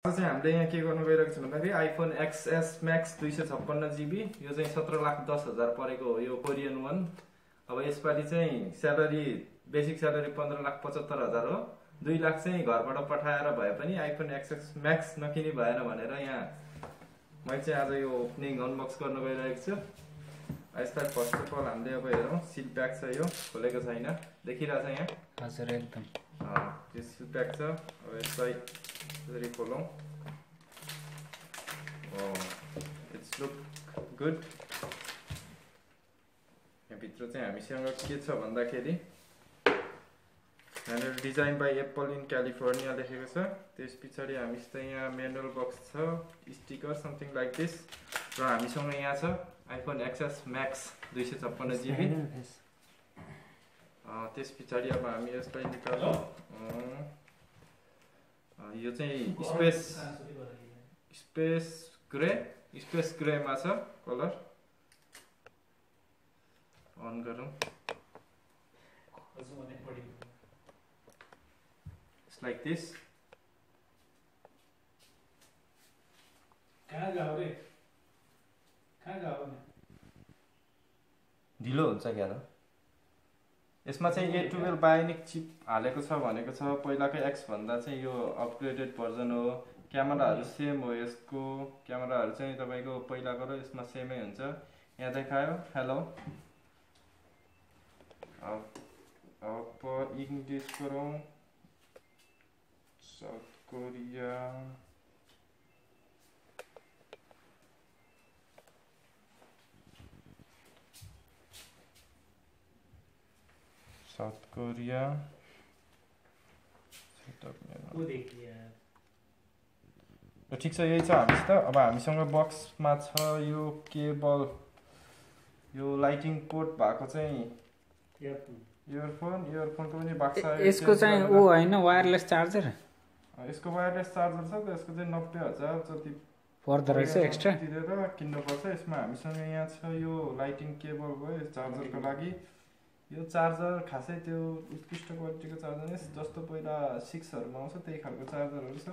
चाहिँ हामीले यहाँ के गर्नु गइरहेको छ भन्दाखेरि आइफोन XS Max 256 GB यो चाहिँ 17,10,000 परेको हो यो कोरियन वान। अब यसपालि चाहिँ स्यालेरी बेसिक स्यालेरी 15,75,000 हो। 2 लाख चाहिँ घरबाट पठाएर भए पनि आइफोन XS Max नकिनी भएन भनेर यहाँ मैले चाहिँ आज यो ओपनिङ अनबक्स गर्न गइरहेको छु। यसलाई फर्स्ट अफ अल हामीले अब हेरौँ सिल प्याक छ, यो खोलेको छैन, देखिरहेछ यहाँ। हजुर एकदम यो सिल प्याक छ। अब यसलाई यसरी खोलौँ। It's look good. यहाँभित्र चाहिँ हामीसँग के छ भन्दाखेरि यहाँनिर design by apple in California लेखेको छ। त्यस पछाडि हामीसित यहाँ म्यानुअल बक्स छ, स्टिकर समथिङ लाइक दिस। र हामीसँग यहाँ छ आइफोन XS Max 256 GB। त्यस पछाडि अब हामी यसलाई निकालौँ। यो चाहिँ स्पेस ग्रेमा छ कलर। अन गरौँ। It's like this. ढिलो हुन्छ क्या त। यसमा चाहिँ A12 बायोनिक चिप हालेको छ भनेको छ। पहिलाकै X भन्दा चाहिँ यो अपग्रेडेड भर्जन हो। क्यामेराहरू सेम हो, यसको क्यामेराहरू चाहिँ तपाईँको पहिलाको र यसमा सेमै हुन्छ। यहाँ देखायो हेलो। अब इङ्ग्लिस गरौँ। साउथ कोरिया, साउथ कोरिया ठिक छ, यही छ हामीसित। अब हामीसँग बक्समा छ यो केबल, यो लाइटिङ पोर्ट भएको चाहिँ इयरफोनको पनि बाक्सा। यसको चाहिँ ऊ हैन वायरलेस चार्जर। यसको वायरलेस चार्जर छ त, यसको चाहिँ 90,000 जति पर्दो रहेछ एक्स्ट्रा तिरेर किन्नुपर्छ। यसमा हामीसँग यहाँ छ यो लाइटिङ केबल भयो चार्जरको लागि। यो चार्जर खासै त्यो उत्कृष्ट क्वालिटीको चार्जर नै जस्तो पहिला 6हरूमा आउँछ त्यही खालको चार्जरहरू छ।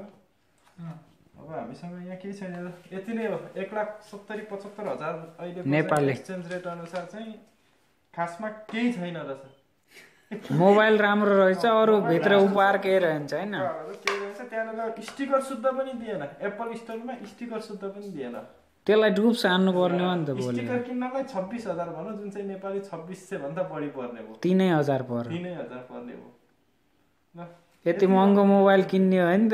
अब हामीसँग यहाँ केही छैन, यति नै हो। 1,70,75,000 अहिले नेपाली एक्सचेन्ज रेट अनुसार चाहिँ खासमा केही छैन रहेछ। मोबाइल राम्रो रहेछ, अरू भित्र उपहार केही रहन्छ हैन। त्यहाँनिर स्टिकर सुद्ध पनि दिएन, एप्पल स्टोरमा स्टिकर सुद्ध पनि दिएन। त्यसलाई डुब्स हान्नु पर्ने हो नि त। स्टिकर किन्नलाई 26,000 भनौँ, जुन चाहिँ नेपाली 2600 भन्दा बढी पर्ने भयो। 3,000 पर्यो। 3,000 पर्ने भयो। ल यति महँगो मोबाइल किन्ने हो नि त।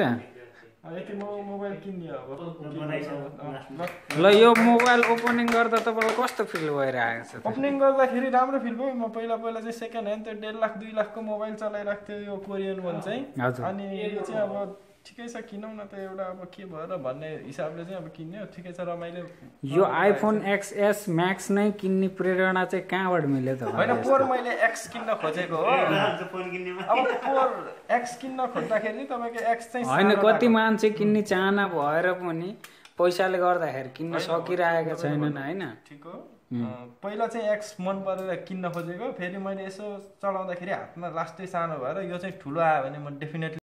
यति मोबाइल किन्ने अब। ल यो मोबाइल ओपनिङ गर्दा तपाईँलाई कस्तो फिल भइरहेको छ? ओपनिङ गर्दाखेरि राम्रो फिल भयो। म पहिला चाहिँ सेकेन्ड ह्यान्ड त्यो 1.5 लाख 2 लाखको मोबाइल चलाइरहेको थियो यो कोरियन वान चाहिँ। अनि यो चाहिँ अब ठिकै छ, किनौँ न त एउटा अब के भएर भन्ने हिसाबले चाहिँ अब किन्ने हो। ठिकै छ, रमाइलो। यो आइफोन XS Max नै किन्ने प्रेरणा चाहिँ कहाँबाट मिल्यो त? होइन, पोर मैले X किन्न खोजेको हो। अब पोर X किन्न खोज्दाखेरि तपाईँको X चाहिँ होइन, कति मान्छे किन्ने चाहना भएर पनि पैसाले गर्दाखेरि किन्न सकिरहेका छैनन् हैन। ठिक हो। पहिला चाहिँ X मन परेर किन्न खोजेको, फेरि मैले यसो चलाउँदाखेरि हातमा लास्टै सानो भएर यो चाहिँ ठुलो आयो भने म डेफिनेटली